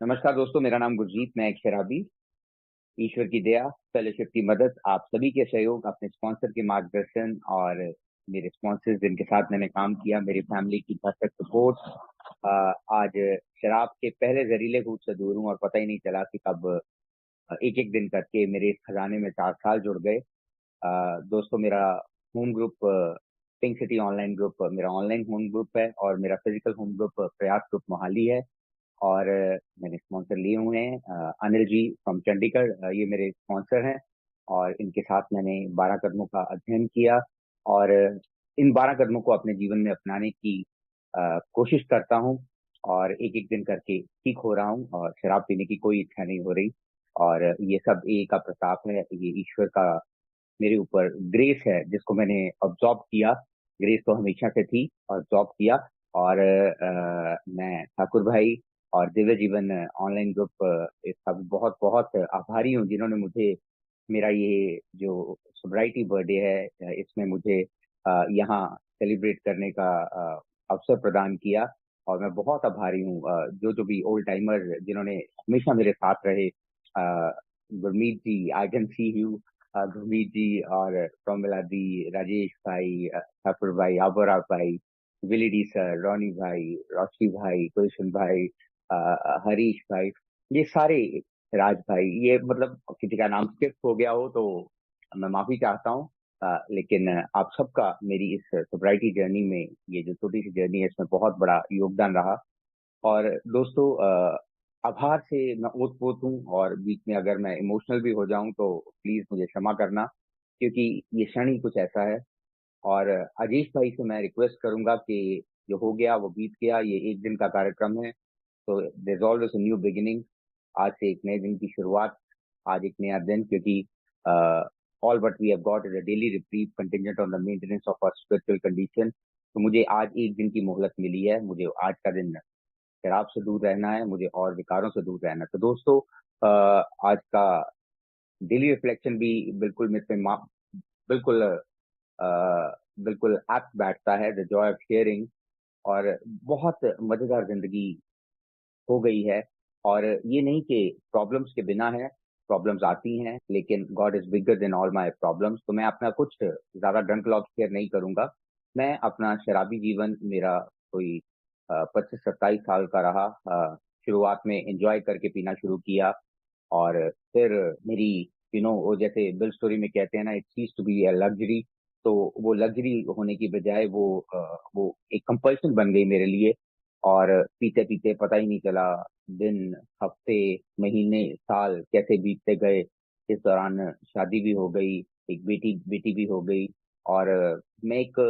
नमस्कार दोस्तों, मेरा नाम गुरजीत। मैं एक शराबी। ईश्वर की दया, फेलोशिप की मदद, आप सभी के सहयोग, अपने स्पॉन्सर के मार्गदर्शन और मेरे स्पॉन्सर्स जिनके साथ मैंने काम किया, मेरी फैमिली की भरसक सपोर्ट, आज शराब के पहले जहरीले घूंट से दूर हूँ और पता ही नहीं चला कि कब एक एक दिन करके मेरे इस खजाने में 4 साल जुड़ गए। दोस्तों, मेरा home group pink city online group मेरा ऑनलाइन होम ग्रुप है और मेरा फिजिकल होम ग्रुप प्रयास ग्रुप मोहाली है। और मैंने स्पॉन्सर लिए हुए हैं अनिल जी फ्रॉम चंडीगढ़, ये मेरे स्पॉन्सर हैं। और इनके साथ मैंने 12 कदमों का अध्ययन किया और इन 12 कदमों को अपने जीवन में अपनाने की कोशिश करता हूँ। और एक एक दिन करके ठीक हो रहा हूँ और शराब पीने की कोई इच्छा नहीं हो रही। और ये सब ए का प्रताप है, ये ईश्वर का मेरे ऊपर ग्रेस है जिसको मैंने ऑब्जॉर्व किया। ग्रेस तो हमेशा से थी, ऑब्जॉर्व किया। और मैं ठाकुर भाई और दिव्य जीवन ऑनलाइन ग्रुप इसका भी बहुत बहुत आभारी हूँ जिन्होंने मुझे मेरा ये जो सोब्राइटी बर्थडे है इसमें मुझे यहाँ सेलिब्रेट करने का अवसर प्रदान किया। और मैं बहुत आभारी हूँ जो जो भी ओल्ड टाइमर जिन्होंने हमेशा मेरे साथ रहे। Gurmeet ji, I can see you. Gurmeet ji और प्रोमिला दी, राजेश भाई, ठाकुर भाई, आबोरा भाई, विली डी सर, रोनी भाई, रोशी भाई, गुलशन भाई, हरीश भाई, ये सारे, राज भाई, ये मतलब किसी का नाम स्किप हो गया हो तो मैं माफी चाहता हूँ। लेकिन आप सबका मेरी इस सोब्राइटी जर्नी में, ये जो छोटी सी जर्नी है, इसमें बहुत बड़ा योगदान रहा। और दोस्तों, आभार से मैं ओत-पोत हूँ और बीच में अगर मैं इमोशनल भी हो जाऊं तो प्लीज मुझे क्षमा करना, क्योंकि ये क्षण ही कुछ ऐसा है। और अजीश भाई से मैं रिक्वेस्ट करूंगा कि जो हो गया वो बीत गया, ये एक दिन का कार्यक्रम है। तो there is always a new beginning. आज से एक नए दिन की शुरुआत, आज एक नया दिन, क्योंकि all but we have got is a daily reprieve contingent on the maintenance of our spiritual condition. तो मुझे आज एक दिन की मोहलत मिली है, मुझे आज का दिन शराब से दूर रहना है, मुझे और विकारों से दूर रहना है। तो दोस्तों, आज का डेली रिफ्लेक्शन भी बिल्कुल बिल्कुल बिल्कुल एप्ट बैठता है, द जॉय ऑफ शेयरिंग। और बहुत मजेदार जिंदगी हो गई है। और ये नहीं कि प्रॉब्लम्स के बिना है, प्रॉब्लम्स आती हैं, लेकिन God is bigger than all my problems. तो मैं अपना कुछ ज्यादा ड्रंक लॉग शेयर नहीं करूंगा। मैं अपना शराबी जीवन, मेरा कोई 25-27 साल का रहा। शुरुआत में एंजॉय करके पीना शुरू किया और फिर मेरी वो जैसे बिल स्टोरी में कहते हैं ना, it ceases to be a luxury. तो वो लग्जरी होने की बजाय वो एक कंपल्शन बन गई मेरे लिए। और पीते पीते पता ही नहीं चला, दिन, हफ्ते, महीने, साल कैसे बीतते गए। इस दौरान शादी भी हो गई, एक बेटी बेटी भी हो गई। और मैं एक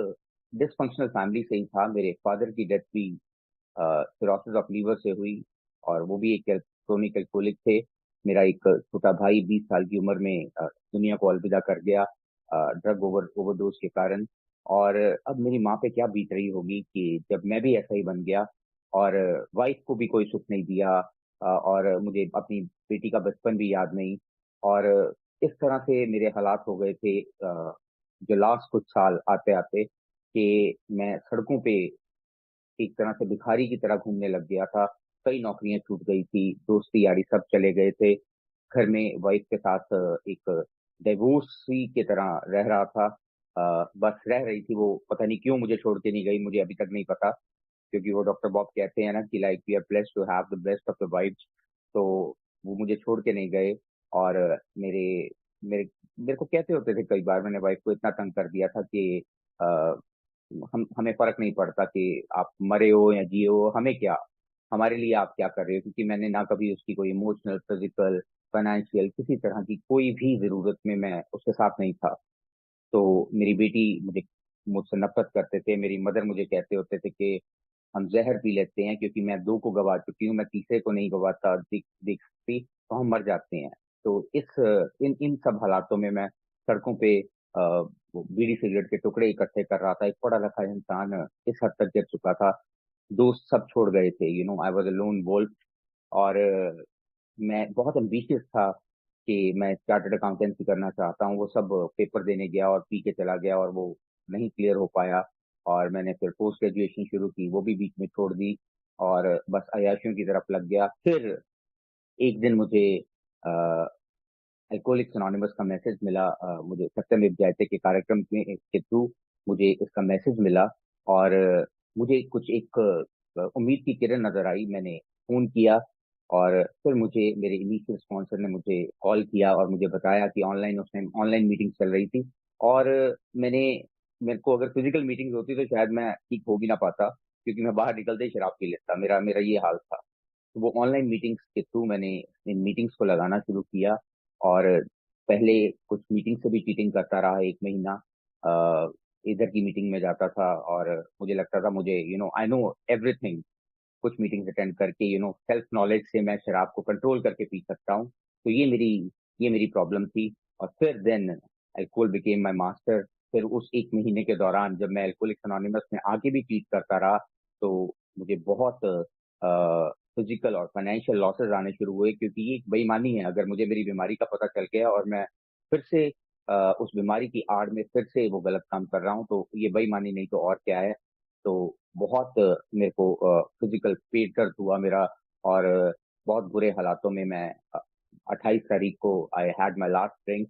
डिसफंक्शनल फैमिली से ही था। मेरे फादर की डेथ भी सिरोसिस ऑफ लीवर से हुई और वो भी एक क्रोनिक एल्कोहलिक थे। मेरा एक छोटा भाई 20 साल की उम्र में दुनिया को अलविदा कर गया ड्रग ओवरडोज के कारण। और अब मेरी माँ पे क्या बीत रही होगी कि जब मैं भी ऐसा ही बन गया और वाइफ को भी कोई सुख नहीं दिया, और मुझे अपनी बेटी का बचपन भी याद नहीं। और इस तरह से मेरे हालात हो गए थे जो लास्ट कुछ साल आते आते कि मैं सड़कों पे एक तरह से भिखारी की तरह घूमने लग गया था। कई नौकरियां छूट गई थी, दोस्ती यारी सब चले गए थे। घर में वाइफ के साथ एक डिवोर्सी की तरह रह रहा था। बस रह रही थी वो, पता नहीं क्यों मुझे छोड़ के नहीं गई, मुझे अभी तक नहीं पता। क्योंकि वो डॉक्टर बॉब कहते हैं ना कि like we are blessed to have the best of the wifes. तो वो मुझे छोड़ के नहीं गए। और मेरे मेरे मेरे को कहते होते थे, कई बार मैंने वाइफ को इतना तंग कर दिया था कि हमें फर्क नहीं पड़ता कि आप मरे हो या जिए हो, हमें क्या, हमारे लिए आप क्या कर रहे हो। क्योंकि मैंने ना कभी उसकी कोई इमोशनल, फिजिकल, फाइनेंशियल किसी तरह की कोई भी जरूरत में मैं उसके साथ नहीं था। तो मेरी बेटी मुझसे नफरत करते थे, मेरी मदर मुझे कहते होते थे कि हम जहर पी लेते हैं, क्योंकि मैं दो को गवा चुकी हूँ, मैं तीसरे को नहीं गवाता देख देख सकती, तो हम मर जाते हैं। तो इन इन सब हालातों में मैं सड़कों पे वो बीड़ी सिगरेट के टुकड़े इकट्ठे कर रहा था। एक पढ़ा लिखा इंसान इस हद तक गिर चुका था। दोस्त सब छोड़ गए थे, I was a lone wolf. और मैं बहुत एम्बिशियस था कि मैं चार्टर्ड अकाउंटेंसी करना चाहता हूँ। वो सब पेपर देने गया और पी के चला गया और वो नहीं क्लियर हो पाया। और मैंने फिर पोस्ट ग्रेजुएशन शुरू की, वो भी बीच में छोड़ दी और बस अय्याशियों की तरफ लग गया। फिर एक दिन मुझे अल्कोहलिक्स एनोनिमस का मैसेज मिला। मुझे सत्यमेव जयते के कार्यक्रम के थ्रू मुझे इसका मैसेज मिला, और मुझे कुछ एक उम्मीद की किरण नजर आई। मैंने फोन किया, और फिर मुझे मेरे इनिशियल स्पॉन्सर ने मुझे कॉल किया और मुझे बताया कि ऑनलाइन उस टाइम ऑनलाइन मीटिंग चल रही थी। और मैंने मेरे को अगर फिजिकल मीटिंग होती तो शायद मैं ठीक हो भी ना पाता, क्योंकि मैं बाहर निकलते ही शराब पी लेता। मेरा मेरा ये हाल था। तो वो ऑनलाइन मीटिंग्स के थ्रू मैंने इन मीटिंग्स को लगाना शुरू किया। और पहले कुछ मीटिंग से भी चीटिंग करता रहा 1 महीना। इधर की मीटिंग में जाता था और मुझे लगता था मुझे आई नो एवरीथिंग। कुछ मीटिंग्स अटेंड करके सेल्फ नॉलेज से मैं शराब को कंट्रोल करके पी सकता हूँ। तो ये मेरी प्रॉब्लम थी। और फिर then alcohol became my master. फिर उस 1 महीने के दौरान जब मैं अल्कोहलिक्स अनोनिमस में आगे भी चीट करता रहा, तो मुझे बहुत फिजिकल और फाइनेंशियल लॉसेस आने शुरू हुए, क्योंकि ये एक बेईमानी है। अगर मुझे मेरी बीमारी का पता चल गया और मैं फिर से उस बीमारी की आड़ में फिर से वो गलत काम कर रहा हूँ, तो ये बेईमानी नहीं तो और क्या है। तो बहुत मेरे को फिजिकल पेट दर्द हुआ मेरा। और बहुत बुरे हालातों में मैं 28 तारीख को I had my last drink.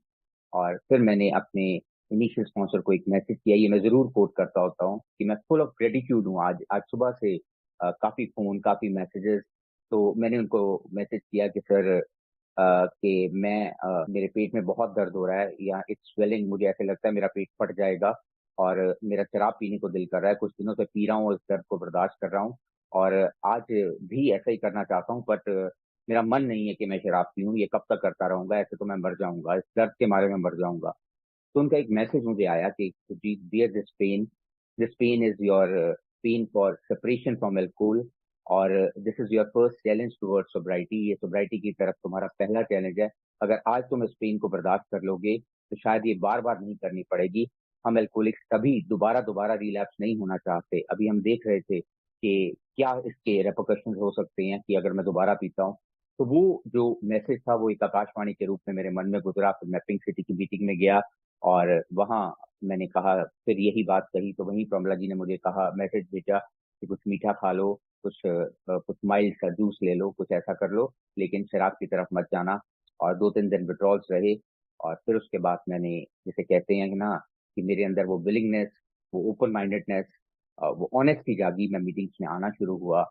और फिर मैंने अपने इनिशियल स्पॉन्सर को एक मैसेज किया। ये मैं जरूर कोट करता होता हूँ कि मैं फुल ऑफ ग्रेटिट्यूड हूँ। आज आज सुबह से काफी फोन, काफी मैसेजेस। तो मैंने उनको मैसेज किया कि सर, कि मेरे पेट में बहुत दर्द हो रहा है, या इट्स स्वेलिंग, मुझे ऐसे लगता है मेरा पेट फट जाएगा। और मेरा शराब पीने को दिल कर रहा है, कुछ दिनों से पी रहा हूँ और इस दर्द को बर्दाश्त कर रहा हूँ। और आज भी ऐसा ही करना चाहता हूँ, बट मेरा मन नहीं है कि मैं शराब पीऊँ। ये कब तक करता रहूंगा, ऐसे तो मैं मर जाऊंगा, इस दर्द के मारे में मर जाऊंगा। तो उनका एक मैसेज मुझे आया कि dear this pain is your pain for separation from alcohol, और this is your first challenge towards sobriety. ये सोब्राइटी की तरफ तुम्हारा पहला चैलेंज है। अगर आज तुम इस पेन को बर्दाश्त कर लोगे तो शायद ये बार बार नहीं करनी पड़ेगी। हम एल्कोहलिक्स कभी दोबारा दोबारा रिलैप्स नहीं होना चाहते। अभी हम देख रहे थे कि क्या इसके रेपोकशन हो सकते हैं कि अगर मैं दोबारा पीता हूँ। तो वो जो मैसेज था वो एक आकाशवाणी के रूप में मेरे मन में गुजरा। फिर मैं पिंक सिटी की मीटिंग में गया, और वहां मैंने कहा, फिर यही बात कही, तो वहीं प्रमला जी ने मुझे कहा, मैसेज भेजा कि कुछ मीठा खा लो, कुछ माइल्ड सा जूस ले लो, कुछ ऐसा कर लो, लेकिन शराब की तरफ मत जाना। और 2-3 दिन विड्रॉल्स रहे। और फिर उसके बाद मैंने, जिसे कहते हैं कि ना, कि मेरे अंदर वो विलिंगनेस, वो ओपन माइंडेडनेस, वो ऑनेस्टी जागी। मैं मीटिंग्स में आना शुरू हुआ।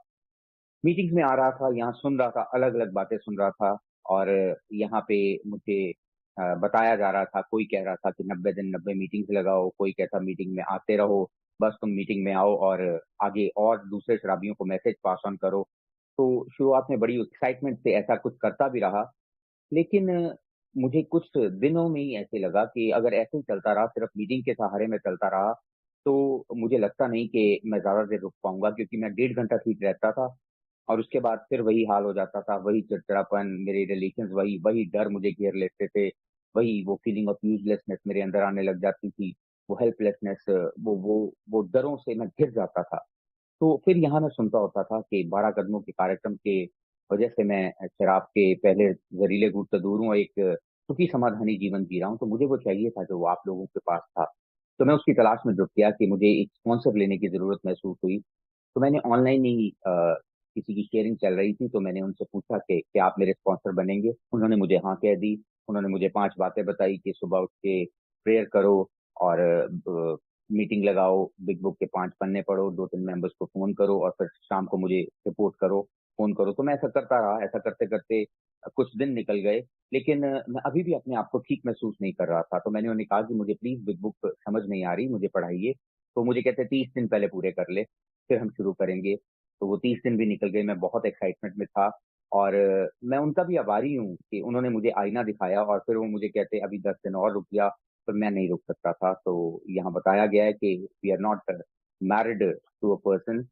मीटिंग्स में आ रहा था, यहाँ सुन रहा था, अलग अलग बातें सुन रहा था। और यहाँ पे मुझे बताया जा रहा था, कोई कह रहा था कि 90 दिन 90 मीटिंग्स लगाओ, कोई कहता मीटिंग में आते रहो, बस तुम मीटिंग में आओ और आगे और दूसरे शराबियों को मैसेज पास ऑन करो। तो शुरुआत में बड़ी एक्साइटमेंट से ऐसा कुछ करता भी रहा। लेकिन मुझे कुछ दिनों में ही ऐसे लगा कि अगर ऐसे ही चलता रहा, सिर्फ मीटिंग के सहारे में चलता रहा, तो मुझे लगता नहीं कि मैं ज्यादा देर रुक पाऊंगा, क्योंकि मैं 1.5 घंटा ठीक रहता था और उसके बाद फिर वही हाल हो जाता था। वही चिड़चिड़ापन, मेरे रिलेशंस, वही वही डर मुझे घेर लेते थे। वही वो फीलिंग ऑफ यूजलेसनेस मेरे अंदर आने लग जाती थी। वो हेल्पलेसनेस, वो डरों से मैं घिर जाता था। तो फिर यहाँ मैं सुनता होता था कि 12 कदमों के कार्यक्रम के वजह से मैं शराब के पहले जहरीले घूंट से दूर हूँ और एक सुखी समाधानी जीवन जी रहा हूँ। तो मुझे वो चाहिए था जो आप लोगों के पास था। तो मैं उसकी तलाश में जुट गया कि मुझे एक स्पॉन्सर लेने की जरूरत महसूस हुई। तो मैंने ऑनलाइन ही किसी की शेयरिंग चल रही थी, तो मैंने उनसे पूछा कि क्या आप मेरे स्पॉन्सर बनेंगे। उन्होंने मुझे हाँ कह दी। उन्होंने मुझे 5 बातें बताई कि सुबह उठ के प्रेयर करो, और मीटिंग लगाओ, बिग बुक के 5 पन्ने पढ़ो, 2-3 मेंबर्स को फोन करो, और फिर शाम को मुझे रिपोर्ट करो, फोन करो। तो मैं ऐसा करता रहा। ऐसा करते करते कुछ दिन निकल गए। लेकिन मैं अभी भी अपने आप को ठीक महसूस नहीं कर रहा था। तो मैंने उन्हें कहा कि मुझे प्लीज बिग बुक समझ नहीं आ रही, मुझे पढ़ाइए। तो मुझे कहते 30 दिन पहले पूरे कर ले, फिर हम शुरू करेंगे। तो वो 30 दिन भी निकल गए। मैं बहुत एक्साइटमेंट में था। और मैं उनका भी आभारी हूँ कि उन्होंने मुझे आईना दिखाया, और फिर वो मुझे कहते अभी 10 दिन और रुक गया। पर मैं नहीं रुक सकता था। तो यहाँ बताया गया है कि we are not married to a person.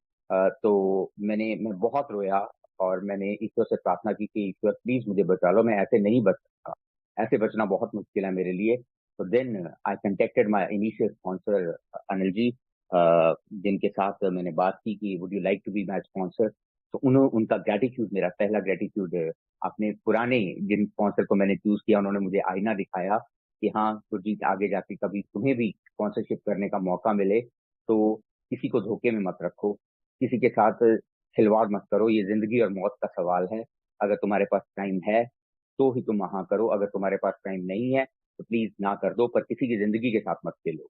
तो मैं बहुत रोया, और मैंने ईश्वर से प्रार्थना की कि ईश्वर प्लीज मुझे बचा लो, मैं ऐसे नहीं बच सकता। ऐसे बचना बहुत मुश्किल है मेरे लिए। तो then I contacted my initial sponsor Anil ji, जिनके साथ मैंने बात की कि would you like to be my sponsor. तो उनका ग्रेटिट्यूड, मेरा पहला ग्रेटिट्यूड, अपने पुराने जिन स्पॉन्सर को मैंने चूज किया, उन्होंने मुझे आईना दिखाया कि हाँ सुरजीत, आगे जाके कभी तुम्हें भी स्पॉन्सरशिप करने का मौका मिले तो किसी को धोखे में मत रखो, किसी के साथ खिलवाड़ मत करो। ये जिंदगी और मौत का सवाल है। अगर तुम्हारे पास टाइम है तो ही तुम वहां करो, अगर तुम्हारे पास टाइम नहीं है तो प्लीज ना कर दो, पर किसी की जिंदगी के साथ मत खेलो।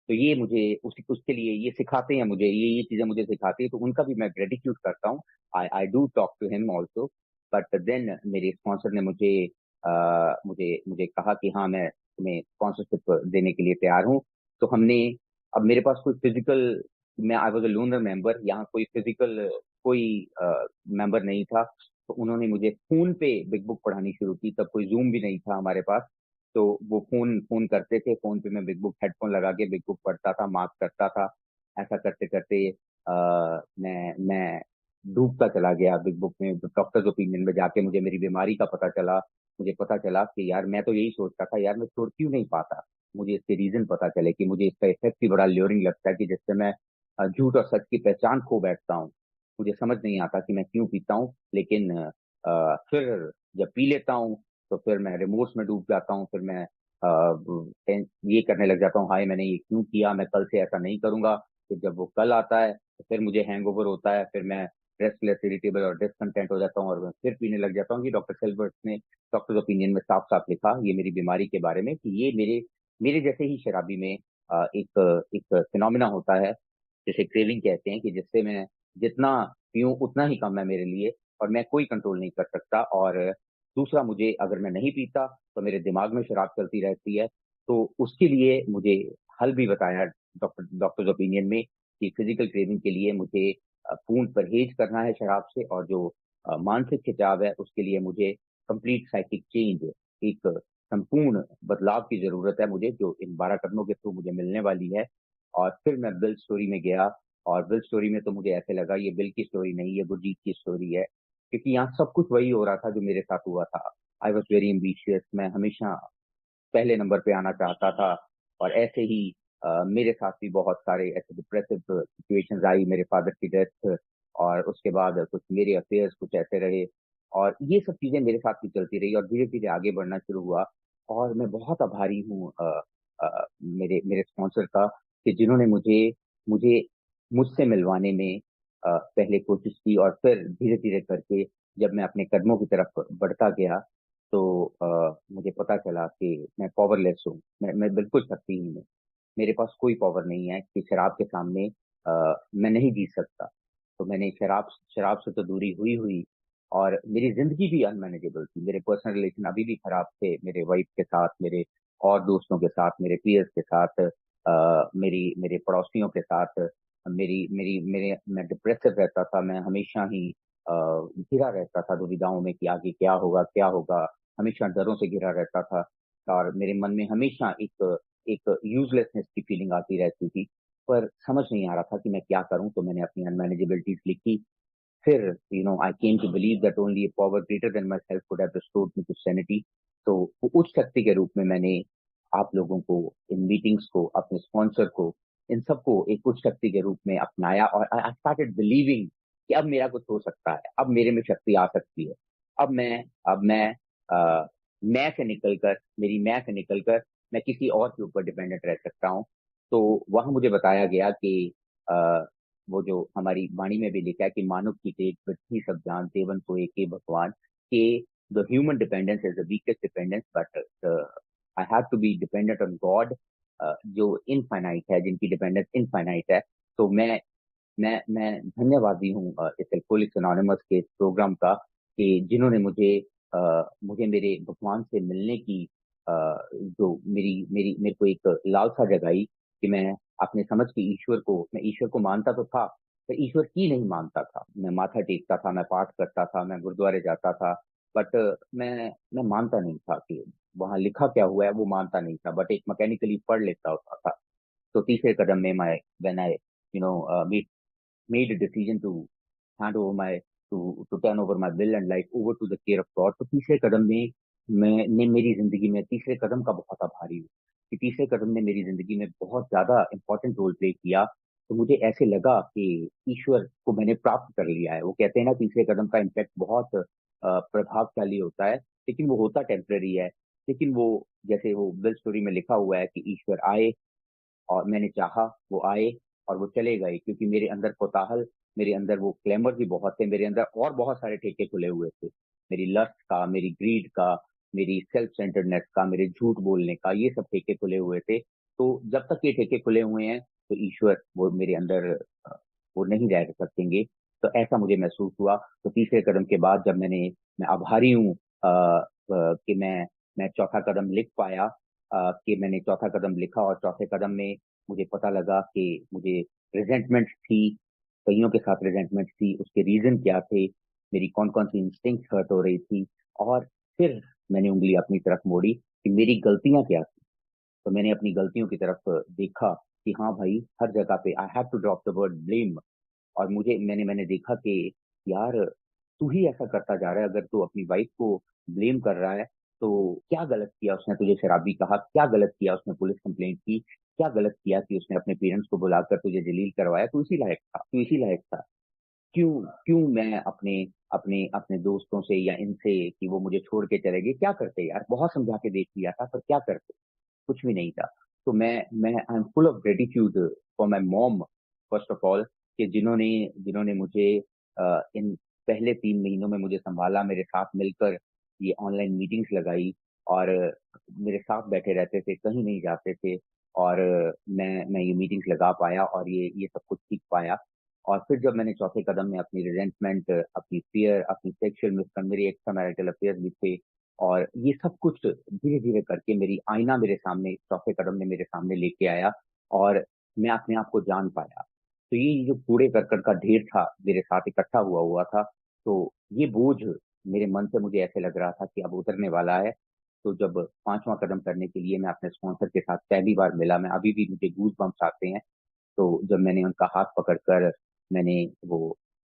तो ये मुझे उसके लिए ये सिखाते हैं, मुझे ये चीजें मुझे सिखाती है, तो उनका भी मैं ग्रेटिट्यूड करता हूँ। I I do talk to him also. But then मेरे स्पॉन्सर ने मुझे मुझे कहा कि हाँ, मैं तुम्हें स्पॉन्सरशिप देने के लिए तैयार हूँ। तो हमने, अब मेरे पास कोई फिजिकल, मैं I was a loner member, यहाँ कोई फिजिकल कोई मेंबर नहीं था। तो उन्होंने मुझे फोन पे बिग बुक पढ़ानी शुरू की, तब कोई जूम भी नहीं था हमारे पास। तो वो फोन फोन करते थे, फोन पे मैं बिग बुक हेडफोन लगा के बिग बुक पढ़ता था, मार्क करता था। ऐसा करते करते मैं डूबता चला गया बिग बुक में। डॉक्टर्स ओपिनियन में जाके मुझे मेरी बीमारी का पता चला। मुझे पता चला कि यार मैं तो यही सोचता था, यार मैं छोड़ क्यों नहीं पाता। मुझे इसके रीजन पता चले कि मुझे इसका इफेक्ट ही बड़ा ल्योरिंग लगता है, कि जिससे मैं झूठ और सच की पहचान खो बैठता हूँ। मुझे समझ नहीं आता कि मैं क्यों पीता हूँ, लेकिन फिर जब पी लेता हूँ तो फिर मैं रिमोर्स में डूब जाता हूँ। फिर मैं ये करने लग जाता हूँ, हाय मैंने ये क्यों किया, मैं कल से ऐसा नहीं करूंगा। फिर जब वो कल आता है तो फिर मुझे हैंगओवर होता है, फिर मैं रेस्टलेस, इरिटेबल और डिसकंटेंट हो जाता हूँ, और मैं फिर पीने लग जाता हूँ। कि डॉक्टर सेल्बर्ट ने डॉक्टर्स ओपिनियन में साफ साफ लिखा ये मेरी बीमारी के बारे में, कि ये मेरे मेरे जैसे ही शराबी में एक एक फिनोमिना होता है, जिसे क्रेविंग कहते हैं, कि जिससे मैं जितना पीऊं उतना ही कम है मेरे लिए, और मैं कोई कंट्रोल नहीं कर सकता। और दूसरा, मुझे अगर मैं नहीं पीता तो मेरे दिमाग में शराब चलती रहती है। तो उसके लिए मुझे हल भी बताया डॉक्टर्स ओपिनियन में, कि फिजिकल क्रेविंग के लिए मुझे पूर्ण परहेज करना है शराब से, और जो मानसिक खिंचाव है उसके लिए मुझे कंप्लीट साइकिक चेंज, एक संपूर्ण बदलाव की जरूरत है मुझे, जो इन 12 कदमों के थ्रू मुझे मिलने वाली है। और फिर मैं बिल स्टोरी में गया, और बिल स्टोरी में तो मुझे ऐसे लगा ये बिल की स्टोरी नहीं, ये गुरजीत की स्टोरी है। क्योंकि यहाँ सब कुछ वही हो रहा था जो मेरे साथ हुआ था। आई वॉज वेरी एम्बिशियस, मैं हमेशा पहले नंबर पे आना चाहता था। और ऐसे ही मेरे साथ भी बहुत सारे ऐसे डिप्रेसिव सिचुएशंस आई, मेरे फादर की डेथ, और उसके बाद कुछ मेरे अफेयर्स कुछ ऐसे रहे। और ये सब चीजें मेरे साथ भी चलती रही, और धीरे धीरे आगे बढ़ना शुरू हुआ। और मैं बहुत आभारी हूँ मेरे मेरे स्पॉन्सर का, कि जिन्होंने मुझे मुझे मुझसे मिलवाने में पहले कोशिश की, और फिर धीरे धीरे करके जब मैं अपने कदमों की तरफ बढ़ता गया, तो मुझे पता चला कि मैं पावरलेस हूँ, मैं बिल्कुल शक्तिहीन हूँ। मेरे पास कोई पावर नहीं है, कि शराब के सामने मैं नहीं जीत सकता। तो मैंने शराब शराब से तो दूरी हुई हुई, और मेरी जिंदगी भी अनमैनेजेबल थी। मेरे पर्सनल रिलेशन अभी भी खराब थे, मेरे वाइफ के साथ, मेरे और दोस्तों के साथ, मेरे पीयर्स के साथ, मेरी मेरे पड़ोसियों के साथ। मेरी मेरी मेरे मैं डिप्रेसिव रहता था, मैं हमेशा ही घिरा रहता था दुविधाओं में, कि आगे क्या होगा क्या होगा। हमेशा डरों से घिरा रहता था, और मेरे मन में हमेशा एक एक यूजलेसनेस की फीलिंग आती रहती थी। पर समझ नहीं आ रहा था कि मैं क्या करूं, तो मैंने अपनी अनमैनेजेबिलिटीज लिखी। फिर I came to believe that only a power greater than myself could have restored me to sanity। तो उस शक्ति के रूप में मैंने आप लोगों को, इन मीटिंग्स को, अपने स्पॉन्सर को, इन सबको एक उच्च शक्ति के रूप में अपनाया, और आई स्टार्टेड बिलीविंग कि अब मेरा कुछ हो सकता है, अब मेरे में शक्ति आ सकती है। अब मैं मैं से निकलकर, मेरी मैं से निकलकर मैं किसी और के ऊपर डिपेंडेंट रह सकता हूँ। तो वहां मुझे बताया गया कि वो जो हमारी वाणी में भी लिखा है, कि मानव की टेक पृथ्वी सब जान, देवन को एक ही भगवान, के the human dependence is the weakest dependence, but I have to be dependent on God, जो इनफाइनाइट है, जिनकी डिपेंडेंस इनफाइनाइट है। तो मैं धन्यवादी हूँ इस एल्कोहलिक्स एनोनिमस के प्रोग्राम का, कि जिन्होंने मुझे मेरे भगवान से मिलने की जो मेरी मेरी मेरे को एक लालसा जगाई, कि मैं अपने समझ के मैं ईश्वर को मानता तो था, पर ईश्वर की नहीं मानता था। मैं माथा टेकता था, मैं पाठ करता था, मैं गुरुद्वारे जाता था, बट मैं मानता नहीं था कि वहां लिखा क्या हुआ है, वो मानता नहीं था, बट एक मैकेनिकली पढ़ लेता होता था। तो तीसरे कदम में मैं when I made a decision to hand over my to turn over my will and life over to the care of God। तो तीसरे कदम में मैंने मेरी जिंदगी में तीसरे कदम का बहुत आभारी हूँ, कि तीसरे कदम ने मेरी जिंदगी में बहुत ज्यादा इंपॉर्टेंट रोल प्ले किया। तो मुझे ऐसे लगा कि ईश्वर को मैंने प्राप्त कर लिया है। वो कहते हैं ना, तीसरे कदम का इम्पैक्ट बहुत प्रभावशाली होता है, लेकिन वो होता टेम्पररी है। लेकिन वो, जैसे वो बिल स्टोरी में लिखा हुआ है, कि ईश्वर आए, और मैंने चाहा वो आए, और वो चले गए, क्योंकि मेरे अंदर कोताहल, मेरे अंदर वो क्लेमर भी बहुत थे, मेरे अंदर और बहुत सारे ठेके खुले हुए थे। मेरी लस्ट का, मेरी ग्रीड का, मेरी सेल्फ सेंटर्डनेस का, मेरे झूठ बोलने का, ये सब ठेके खुले हुए थे। तो जब तक ये ठेके खुले हुए हैं तो ईश्वर वो मेरे अंदर वो नहीं रह सकेंगे। तो ऐसा मुझे महसूस हुआ। तो तीसरे कदम के बाद जब मैं आभारी हूँ कि मैं चौथा कदम लिख पाया, कि मैंने चौथा कदम लिखा और चौथे कदम में मुझे पता लगा कि मुझे रिजेंटमेंट थी, कईयों के साथ रिजेंटमेंट थी, उसके रीजन क्या थे, मेरी कौन कौन सी इंस्टिंक्ट हर्ट हो रही थी। और फिर मैंने उंगली अपनी तरफ मोड़ी कि मेरी गलतियां क्या थी। तो मैंने अपनी गलतियों की तरफ देखा कि हाँ भाई, हर जगह पे I have to drop the word blame. और मैंने देखा कि यार, तू ही ऐसा करता जा रहा है। अगर तू अपनी वाइफ को ब्लेम कर रहा है तो क्या गलत किया उसने? तुझे शराबी कहा, क्या गलत किया उसने? पुलिस कंप्लेंट की, क्या गलत किया कि उसने अपने पेरेंट्स को बुलाकर तुझे जलील करवाया? तू इसी लायक था, तू इसी लायक था। क्यों क्यों मैं अपने अपने अपने दोस्तों से या इनसे कि वो मुझे छोड़ के चले गए, क्या करते यार? बहुत समझा के देख लिया था, पर क्या करते? कुछ भी नहीं था। तो मैं I am full of gratitude for my mom, first of all, कि जिन्होंने जिन्होंने मुझे इन पहले 3 महीनों में मुझे संभाला, मेरे साथ मिलकर ये ऑनलाइन मीटिंग्स लगाई, और मेरे साथ बैठे रहते थे, कहीं नहीं जाते थे। और मैं ये मीटिंग्स लगा पाया और ये सब कुछ सीख पाया। और फिर जब मैंने चौथे कदम में अपनी रिजेंटमेंट, अपनी फियर, अपनी सेक्सुअल मिसकंडक्ट, मेरे एक्स्ट्रा मैरिटल अफेयर्स भी थे, और ये सब कुछ धीरे धीरे करके मेरी आईना मेरे सामने, चौथे कदम ने मेरे सामने लेके आया, और मैं अपने आप को जान पाया। तो ये जो कूड़े करकट का ढेर था मेरे साथ इकट्ठा हुआ हुआ था, तो ये बोझ मेरे मन से मुझे ऐसे लग रहा था कि अब उतरने वाला है। तो जब पांचवा कदम करने के लिए मैं अपने स्पॉन्सर के साथ पहली बार मिला, मैं अभी भी, मुझे गूज बम्स आते हैं। तो जब मैंने उनका हाथ पकड़कर मैंने वो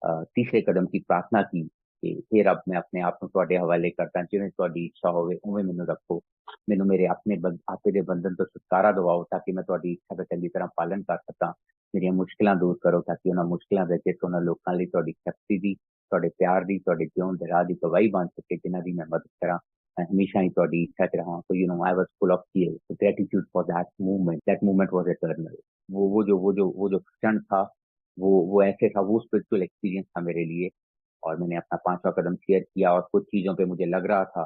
तीसरे कदम की प्रार्थना की कि हे रब, मैं अपने आप ਨੂੰ ਤੁਹਾਡੇ ਹਵਾਲੇ ਕਰਦਾ, ਜਿਵੇਂ ਤੁਹਾਡੀ ਇੱਛਾ ਹੋਵੇ ਉਵੇਂ ਮੈਨੂੰ ਰੱਖੋ। ਮੈਨੂੰ ਮੇਰੇ ਆਪੇ ਦੇ ਬੰਧਨ ਤੋਂ ਛੁਟਕਾਰਾ ਦਿਵਾਓ, ਤਾਂ ਕਿ ਮੈਂ ਤੁਹਾਡੀ ਇੱਛਾ ਦਾ ਚੰਗੀ ਤਰ੍ਹਾਂ ਪਾਲਣ ਕਰ ਸਕਾਂ। ਮੇਰੀਆਂ ਮੁਸ਼ਕਲਾਂ ਦੂਰ ਕਰੋ, ਤਾਂ ਕਿ ਉਹਨਾਂ ਮੁਸ਼ਕਲਾਂ ਵਿੱਚ ਉਹਨਾਂ ਲੋਕਾਂ ਲਈ ਤੁਹਾਡੀ ਸ਼ਕਤੀ ਦੀ, ਤੁਹਾਡੇ ਪਿਆਰ ਦੀ, ਤੁਹਾਡੇ ਜਿਉਣ ਦੇ ਰਾਹ ਦੀ ਗਵਾਹੀ ਬਣ ਸਕੇ, ਜਿਨ੍ਹਾਂ ਦੀ ਮੈਂ ਮਦਦ ਕਰਾਂ। मैं हमेशा ही ਤੁਹਾਡੀ ਇੱਛਾ ਚ रहा। तो I was full of tears, so gratitude for that moment was eternal। वो जो क्षण था, वो ऐसे था, वो स्पिरिचुअल एक्सपीरियंस था मेरे लिए। और मैंने अपना पांचवा कदम शेयर किया, और कुछ चीजों पे मुझे लग रहा था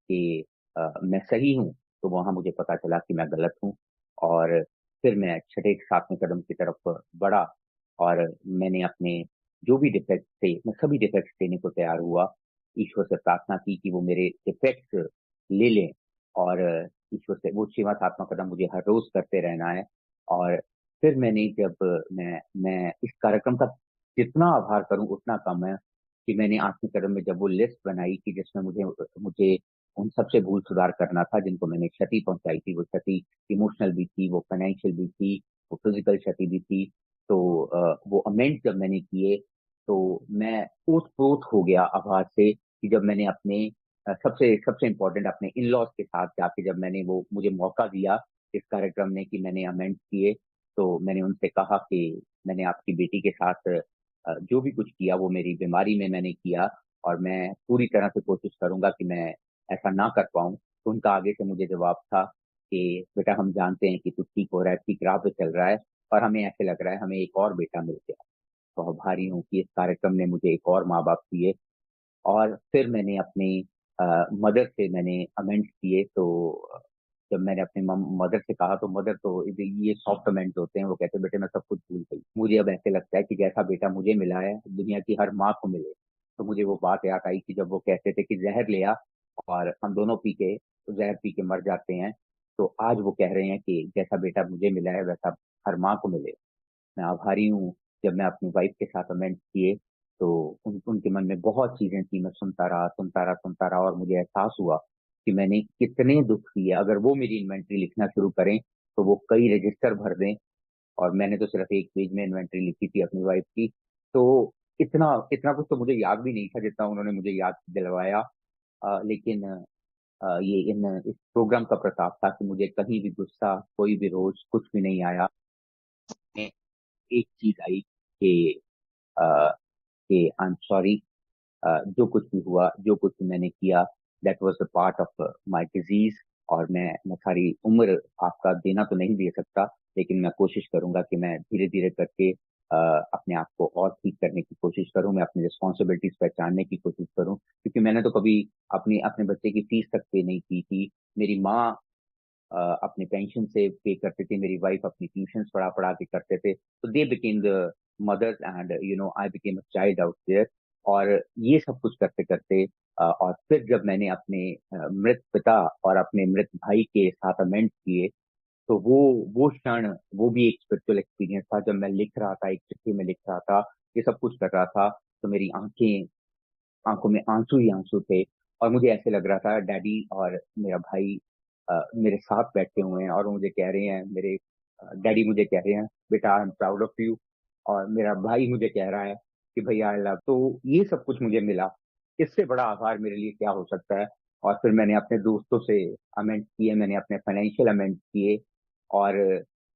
कि मैं सही हूँ, तो वहां मुझे पता चला कि मैं गलत हूँ। और फिर मैं छठे सातवें कदम की तरफ बढ़ा, और मैंने अपने जो भी डिफेक्ट थे, मैं सभी डिफेक्ट्स देने को तैयार हुआ। ईश्वर से प्रार्थना की कि वो मेरे डिफेक्ट्स ले लें, और ईश्वर से वो छठवां सातवां कदम मुझे हर रोज करते रहना है। और फिर मैंने जब मैं इस कार्यक्रम का जितना आभार करूं उतना कम है, कि मैंने आठवीं कदम में जब वो लिस्ट बनाई कि जिसमें मुझे मुझे उन सबसे भूल सुधार करना था जिनको मैंने क्षति पहुंचाई थी। वो क्षति इमोशनल भी थी, वो फाइनेंशियल भी थी, वो फिजिकल क्षति भी थी। तो वो अमेंड जब मैंने किए, तो मैं ओत प्रोत हो गया आभार से, कि जब मैंने अपने सबसे सबसे इम्पोर्टेंट अपने इन लॉज के साथ जाके, जब मैंने वो मुझे मौका दिया इस कार्यक्रम ने कि मैंने अमेंड किए, तो मैंने उनसे कहा कि मैंने आपकी बेटी के साथ जो भी कुछ किया वो मेरी बीमारी में मैंने किया, और मैं पूरी तरह से कोशिश करूंगा कि मैं ऐसा ना कर पाऊं। तो उनका आगे से मुझे जवाब था कि बेटा, हम जानते हैं कि तू ठीक हो रहा है, ठीक राह पे चल रहा है, और हमें ऐसे लग रहा है हमें एक और बेटा मिल गया। तो आभारी हूँ कि इस कार्यक्रम ने मुझे एक और माँ बाप दिए। और फिर मैंने अपनी मदर से मैंने अमेंड्स किए। तो जब मैंने अपने मदर से कहा, तो मदर तो ये सॉफ्ट अमेंड्स होते हैं, वो कहते बेटे मैं सब कुछ भूल गई। मुझे अब ऐसे लगता है कि जैसा बेटा मुझे मिला है दुनिया की हर माँ को मिले। तो मुझे वो बात याद आई कि जब वो कहते थे कि जहर ले आ, और हम दोनों पी के, तो जहर पी के मर जाते हैं। तो आज वो कह रहे हैं कि जैसा बेटा मुझे मिला है वैसा हर माँ को मिले। मैं आभारी हूँ। जब मैं अपनी वाइफ के साथ अमेंड किए, तो उनके मन में बहुत चीजें थी। मैं सुनता रहा, सुनता रहा, सुनता रहा, और मुझे एहसास हुआ कि मैंने कितने दुख किए। अगर वो मेरी इन्वेंट्री लिखना शुरू करें तो वो कई रजिस्टर भर दें, और मैंने तो सिर्फ एक पेज में इन्वेंट्री लिखी थी अपनी वाइफ की। तो इतना इतना कुछ तो मुझे याद भी नहीं था जितना उन्होंने मुझे याद दिलवाया। लेकिन ये इन इस प्रोग्राम का प्रताप था कि मुझे कहीं भी गुस्सा, कोई भी रोष, कुछ भी नहीं आया। एक चीज आई कि अ, कि आई एम सॉरी, जो कुछ भी हुआ, जो कुछ भी मैंने किया, that was the part of my disease. और मैं सारी उम्र आपका देना तो नहीं दे सकता, लेकिन मैं कोशिश करूंगा कि मैं धीरे धीरे करके अपने आप को और ठीक करने की कोशिश करूं, मैं अपनी रिस्पॉन्सिबिलिटीज पहचानने की कोशिश करूं, क्योंकि मैंने तो कभी अपनी अपने बच्चे की फीस तक पे नहीं की थी। मेरी माँ अपने पेंशन से पे करते थे, मेरी वाइफ अपनी ट्यूशन पढ़ा पढ़ा के करते थे, तो they became the mothers and I became a child out there. और ये सब कुछ करते करते और फिर जब मैंने अपने मृत पिता और अपने मृत भाई के साथ अमेंड किए, तो वो क्षण, वो भी एक स्पिरिचुअल एक्सपीरियंस था। जब मैं लिख रहा था, एक चिट्ठी में लिख रहा था, ये सब कुछ कर रहा था, तो मेरी आंखों में आंसू ही आंसू थे। और मुझे ऐसे लग रहा था डैडी और मेरा भाई मेरे साथ बैठे हुए हैं और मुझे कह रहे हैं, मेरे डैडी मुझे कह रहे हैं, बेटा I am proud of you, और मेरा भाई मुझे कह रहा है कि भैया आई लव। तो ये सब कुछ मुझे मिला, इससे बड़ा आभार मेरे लिए क्या हो सकता है। और फिर मैंने अपने दोस्तों से अमेंड किए, मैंने अपने फाइनेंशियल अमेंड किए। और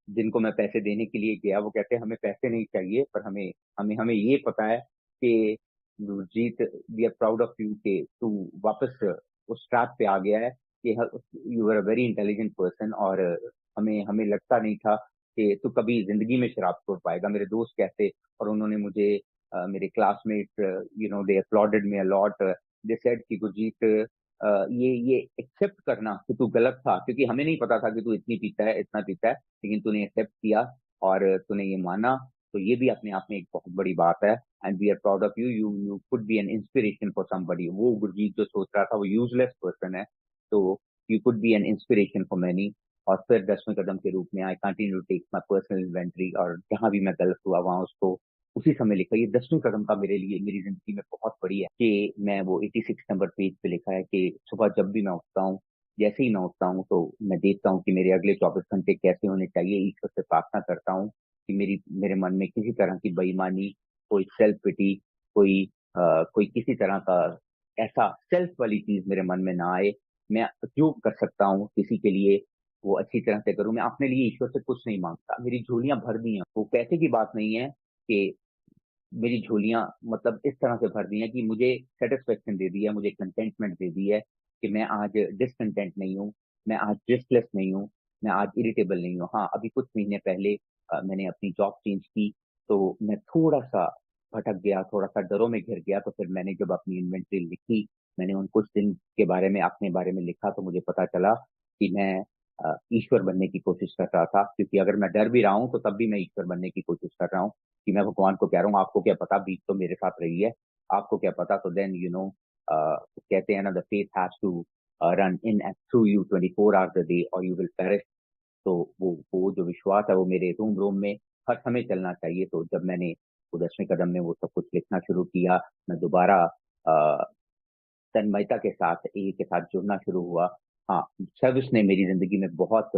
जिनको मैं पैसे देने के लिए गया, वो कहते हैं हमें पैसे नहीं चाहिए, पर हमें हमें हमें ये पता है कि Jeet, we are proud of you के तू वापस उस ट्रैक पे आ गया है, कि you are a very intelligent person. और हमें हमें लगता नहीं था कि तू कभी जिंदगी में शराब छोड़ पाएगा, मेरे दोस्त कहते। और उन्होंने मुझे मेरे classmate they uploaded me a lot. They said कि गुरजीत, ये एक्सेप्ट करना कि तू गलत था, क्योंकि हमें नहीं पता था कि तू इतनी पीता है, इतना पीता है, लेकिन तूने एक्सेप्ट किया और तूने ये माना, तो ये भी अपने आप में एक बहुत बड़ी बात है। And we are proud of you, you could be an inspiration for somebody. वो गुरजीत जो सोच रहा था वो यूजलेस पर्सन है, तो you could be an inspiration for many. और फिर 10वें कदम के रूप में I continue to take my personal inventory, और जहां भी मैं गलत हुआ वहां उसको उसी समय लिखा। ये 10वें कदम का मेरे लिए, मेरी जिंदगी में बहुत बड़ी है कि मैं वो 86 नंबर पेज पे लिखा है कि सुबह जब भी मैं उठता हूँ, जैसे ही मैं उठता हूँ, तो मैं देखता हूँ कि मेरे अगले 24 घंटे कैसे होने चाहिए। ईश्वर से प्रार्थना करता हूँ कि मेरे मन में किसी तरह की बेईमानी, कोई सेल्फ पिटी, कोई कोई किसी तरह का ऐसा सेल्फ वाली चीज मेरे मन में ना आए। मैं जो कर सकता हूँ किसी के लिए, वो अच्छी तरह से करूँ। मैं अपने लिए ईश्वर से कुछ नहीं मांगता, मेरी झोलियां भर दी हैं। वो पैसे की बात नहीं है कि मेरी झोलियां मतलब इस तरह से भर दी हैं कि मुझे सेटिस्फेक्शन दे दी है, मुझे कंटेंटमेंट दे दी है, कि मैं आज डिसकंटेंट नहीं हूँ, मैं आज रेस्टलेस नहीं हूँ, मैं आज इरिटेबल नहीं हूँ। हाँ, अभी कुछ महीने पहले मैंने अपनी जॉब चेंज की, तो मैं थोड़ा सा भटक गया, थोड़ा सा डरों में घिर गया। तो फिर मैंने जब अपनी इन्वेंट्री लिखी, मैंने उन कुछ दिन के बारे में, अपने बारे में लिखा, तो मुझे पता चला कि मैं ईश्वर बनने की कोशिश कर रहा था। क्योंकि अगर मैं डर भी रहा हूँ, तो तब भी मैं ईश्वर बनने की कोशिश कर रहा हूँ, कि मैं भगवान को कह रहा हूँ आपको क्या पता, बीत तो मेरे साथ रही है, आपको क्या पता। तो देन कहते हैं ना, the faith has to run in and through you 24 hours a day और यू विल पेरिश। तो वो जो विश्वास है वो मेरे रोम रोम में हर समय चलना चाहिए। तो जब मैंने वो 10वें कदम में वो सब कुछ लिखना शुरू किया, मैं दोबारा तन्मयता के साथ, ए के साथ जुड़ना शुरू हुआ। हाँ, सर्विस ने मेरी जिंदगी में बहुत,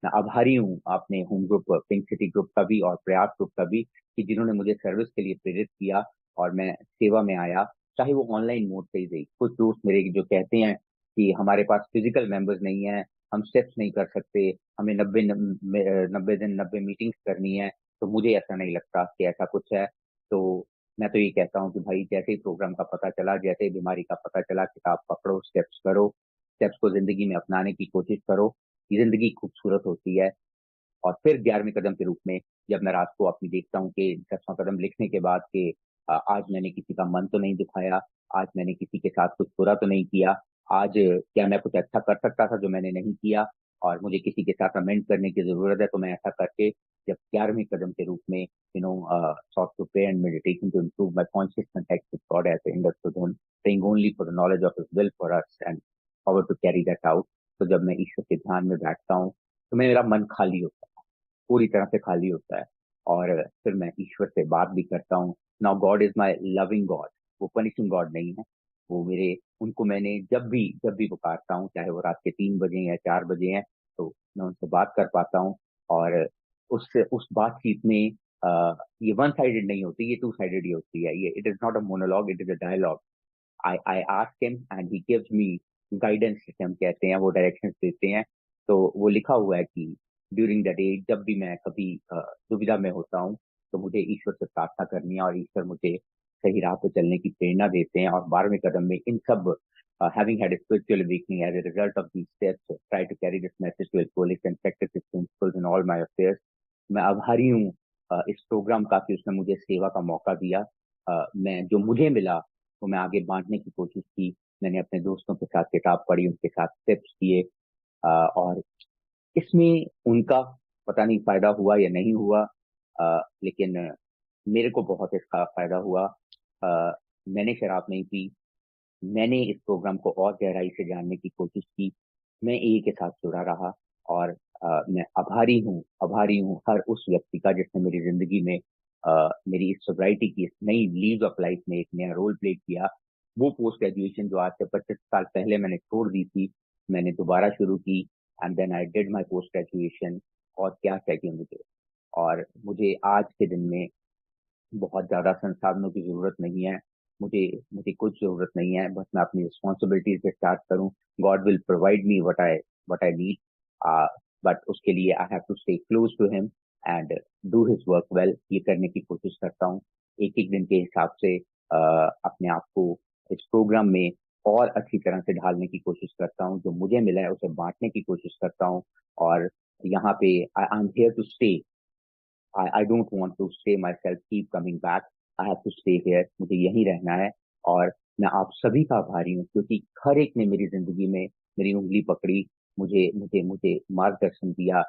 मैं आभारी हूँ अपने home group, pink city group का भी और प्रयास ग्रुप का भी, कि जिन्होंने मुझे सर्विस के लिए प्रेरित किया और मैं सेवा में आया, चाहे वो ऑनलाइन मोड से ही सही। कुछ दोस्त मेरे जो कहते हैं कि हमारे पास फिजिकल मेंबर्स नहीं है, हम स्टेप्स नहीं कर सकते, हमें 90 दिन 90 मीटिंग्स करनी है, तो मुझे ऐसा नहीं लगता कि ऐसा कुछ है। तो मैं तो ये कहता हूँ कि भाई, जैसे ही प्रोग्राम का पता चला, जैसे ही बीमारी का पता चला, किताब पकड़ो, स्टेप्स करो, स्टेप्स को जिंदगी में अपनाने की कोशिश करो, ये जिंदगी खूबसूरत होती है। और फिर 11वें कदम के रूप में जब मैं रात को अपनी देखता हूँ कि 10वां कदम लिखने के बाद कि आज मैंने किसी का मन तो नहीं दुखाया, आज मैंने किसी के साथ कुछ बुरा तो नहीं किया, आज क्या मैं कुछ अच्छा कर सकता था जो मैंने नहीं किया, और मुझे किसी के साथ अमेंड करने की जरूरत है, तो मैं ऐसा करके जब 11वें कदम के रूप में sought to pray and meditation to improve my conscious contact with God as I understood Him, praying only for the knowledge of His will for us and power to carry that out। तो जब मैं ईश्वर के ध्यान में बैठता हूँ, तो मेरा मन खाली होता है, पूरी तरह से खाली होता है। और फिर मैं ईश्वर से बात भी करता हूँ। Now God is my loving God, वो पनिशिंग गॉड नहीं है। वो मेरे, उनको मैंने जब भी पुकारता हूँ, चाहे वो रात के 3 बजे या 4 बजे हैं, तो मैं उनसे बात कर पाता हूँ। और उस बातचीत में ये वन साइडेड नहीं होती, ये टू साइडेड ही होती है। ये it is not a monologue, it is a dialogue. I ask him and he gives me guidance, जिसे हम कहते हैं, वो डायरेक्शंस देते हैं। तो वो लिखा हुआ है कि ड्यूरिंग द डे, जब भी मैं कभी दुविधा में होता हूँ, तो मुझे ईश्वर से प्रार्थना करनी है, और ईश्वर मुझे सही राह पे चलने की प्रेरणा देते हैं। और 12वें कदम में इन सब, having had a spiritual awakening as a result of these steps, try to carry this message to its fullest and practice its principles in all my affairs। मैं आभारी हूँ इस प्रोग्राम का कि उसने मुझे सेवा का मौका दिया। मैं जो मुझे मिला वो मैं आगे बांटने की कोशिश की। मैंने अपने दोस्तों के साथ किताब पढ़ी, उनके साथ टिप्स किए, और इसमें उनका पता नहीं फायदा हुआ या नहीं हुआ, लेकिन मेरे को बहुत इसका फायदा हुआ। मैंने शराब नहीं पी। मैंने इस प्रोग्राम को और गहराई से जानने की कोशिश की। मैं ए के साथ जुड़ा रहा, और मैं आभारी हूँ हर उस व्यक्ति का जिसने मेरी जिंदगी में मेरी इस सोसाइटी की इस नई लीज ऑफ लाइफ में एक नया रोल प्ले किया। वो पोस्ट ग्रेजुएशन जो आज से 25 साल पहले मैंने छोड़ दी थी, मैंने दोबारा शुरू की, and then I did my post graduation. और क्या चाहिए मुझे? और मुझे आज के दिन में बहुत ज्यादा संसाधनों की जरूरत नहीं है। मुझे मुझे कुछ जरूरत नहीं है, बस मैं अपनी रिस्पॉन्सिबिलिटीज से स्टार्ट करूं। God will provide me what I need, but उसके लिए I have to stay close to him and do his work well. ये करने की कोशिश करता हूँ। एक एक दिन के हिसाब से अपने आप को इस प्रोग्राम में और अच्छी तरह से ढालने की कोशिश करता हूँ। जो मुझे मिला है उसे बांटने की कोशिश करता हूँ। और यहाँ पे I am here to stay. I don't want to stay myself, keep coming back. I have to stay here. मुझे यहीं रहना है। और मैं आप सभी का आभारी हूँ, क्योंकि हर एक ने मेरी जिंदगी में मेरी उंगली पकड़ी, मुझे मुझे मुझे मार्गदर्शन दिया।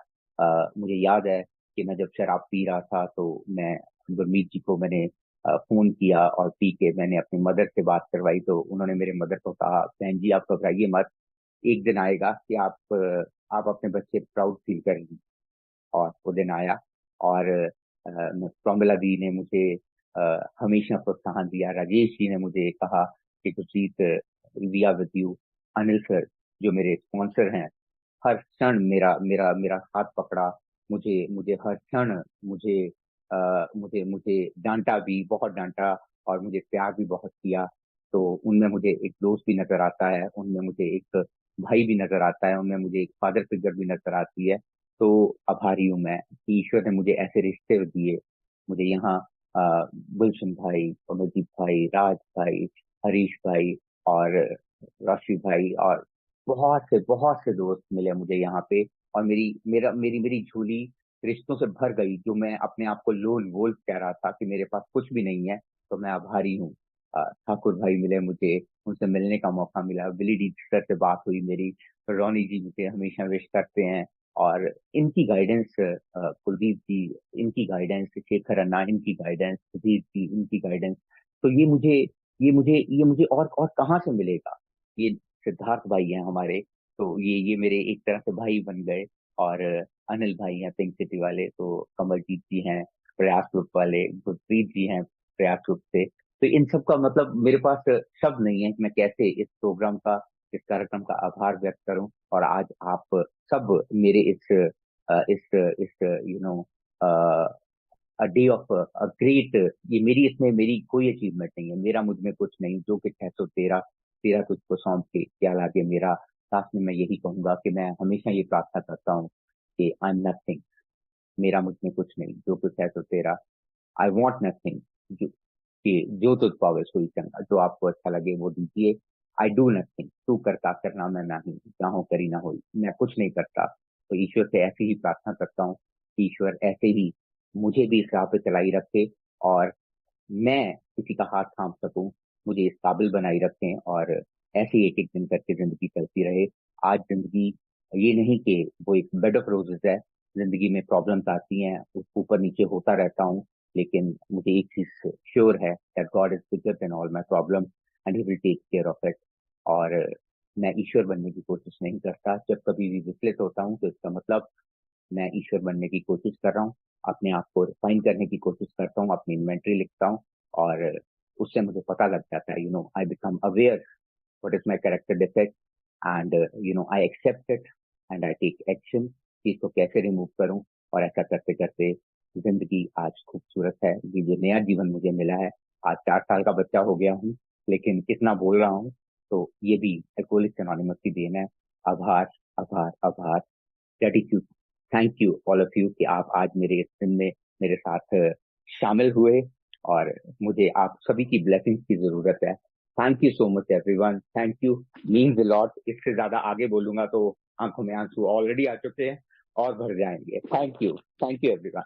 मुझे याद है कि मैं जब शराब पी रहा था तो मैं गुरमीत जी को मैंने फोन किया, और पी के मैंने अपनी मदर से बात करवाई। तो उन्होंने मेरे मदर को कहा, बहन जी आप घबराइए मत, एक दिन आएगा कि आप अपने बच्चे प्राउड फील करेंगी। और वो दिन आया। और प्रमिला दी ने मुझे हमेशा प्रोत्साहन दिया। राजेश जी ने मुझे कहा कि Gurjeet, we are with you. Anil sir जो मेरे स्पॉन्सर हैं, हर क्षण मेरा मेरा मेरा हाथ पकड़ा। मुझे मुझे हर क्षण मुझे मुझे मुझे डांटा भी, बहुत डांटा, और मुझे प्यार भी बहुत किया। तो उनमें मुझे एक दोस्त भी नजर आता है, उनमें मुझे एक भाई भी नजर आता है, उनमें मुझे एक फादर फिगर भी नजर आती है। तो आभारी हूँ मैं कि ईश्वर ने मुझे ऐसे रिश्ते दिए। मुझे यहाँ गुलशन भाई, अमरदीप भाई, राज भाई, हरीश भाई, और राशि भाई, और बहुत से दोस्त मिले मुझे यहाँ पे। और मेरी झोली रिश्तों से भर गई। जो मैं अपने आप को लोन वोल्फ कह रहा था कि मेरे पास कुछ भी नहीं है, तो मैं आभारी हूँ। ठाकुर भाई मिले मुझे, उनसे मिलने का मौका मिला। विली डी सर से बात हुई मेरी। रोनी जी मुझे हमेशा विश करते हैं। और इनकी गाइडेंस, कुलदीप जी इनकी गाइडेंस, शेखर अन्ना इनकी गाइडेंस, सुधीर जी इनकी गाइडेंस। तो ये मुझे और कहाँ से मिलेगा? ये सिद्धार्थ भाई हैं हमारे, तो ये मेरे एक तरह से भाई बन गए। और अनिल भाई हैं पिंक सिटी वाले, तो कमलजीत जी हैं प्रयास ग्रुप वाले, गुरप्रीत जी हैं प्रयास ग्रुप से। तो इन सब का मतलब मेरे पास शब्द नहीं है कि मैं कैसे इस प्रोग्राम का, इस कार्यक्रम का आभार व्यक्त करूं। और आज आप सब मेरे इस you know a day of a great, ये मेरी कोई अचीवमेंट नहीं है, मेरा मुझ में कुछ नहीं, जो कुछ है सो तेरा, तेरा तुझको सौंप के क्या लागे मेरा। लास्ट में मैं यही कहूंगा कि मैं हमेशा ये प्रार्थना करता हूँ कि आई एम नथिंग, मेरा मुझ में कुछ नहीं, जो कुछ है सो तेरा। आई वॉन्ट नथिंग, कि जो तुझ पावे सोई चंगा, जो आपको अच्छा लगे वो दीजिए। आई डू नथिंग, तू करता करना मैं नहीं, चाहो करी ना होई, मैं कुछ नहीं करता। तो ईश्वर से ऐसे ही प्रार्थना करता हूँ कि ईश्वर ऐसे ही मुझे भी इस राह पे चलाई रखे, और मैं किसी का हाथ थाम सकूं, मुझे इस काबिल बनाई रखें, और ऐसे एक एक दिन करके जिंदगी चलती रहे। आज जिंदगी ये नहीं कि वो एक बेड ऑफ रोजेस है। जिंदगी में प्रॉब्लम्स आती हैं, उसको ऊपर नीचे होता रहता हूँ, लेकिन मुझे एक चीज श्योर है, that God is bigger than all my problem and he will take care of it. और मैं ईश्वर बनने की कोशिश नहीं करता। जब कभी भी विचलित होता हूँ तो इसका मतलब मैं ईश्वर बनने की कोशिश कर रहा हूँ, अपने आप को रिफाइन करने की कोशिश करता हूँ, अपनी इन्वेंट्री लिखता हूँ, और उससे मुझे पता लग जाता है, I become aware what is my character defect, and I accept it and I take action कि इसको कैसे रिमूव करूँ। और ऐसा करते करते जिंदगी आज खूबसूरत है। ये जो नया जीवन मुझे मिला है, आज 4 साल का बच्चा हो गया हूँ, लेकिन कितना बोल रहा हूँ, तो ये भी एल्कोहलिक्स एनोनिमस की देन है। आभार, आभार, आभार, gratitude. Thank you all of you कि आप आज मेरे इस दिन में मेरे साथ शामिल हुए, और मुझे आप सभी की ब्लेसिंग्स की जरूरत है। Thank you so much everyone, thank you, means a lot. इससे ज्यादा आगे बोलूंगा तो आंखों में आंसू ऑलरेडी आ चुके हैं और भर जाएंगे। Thank you everyone.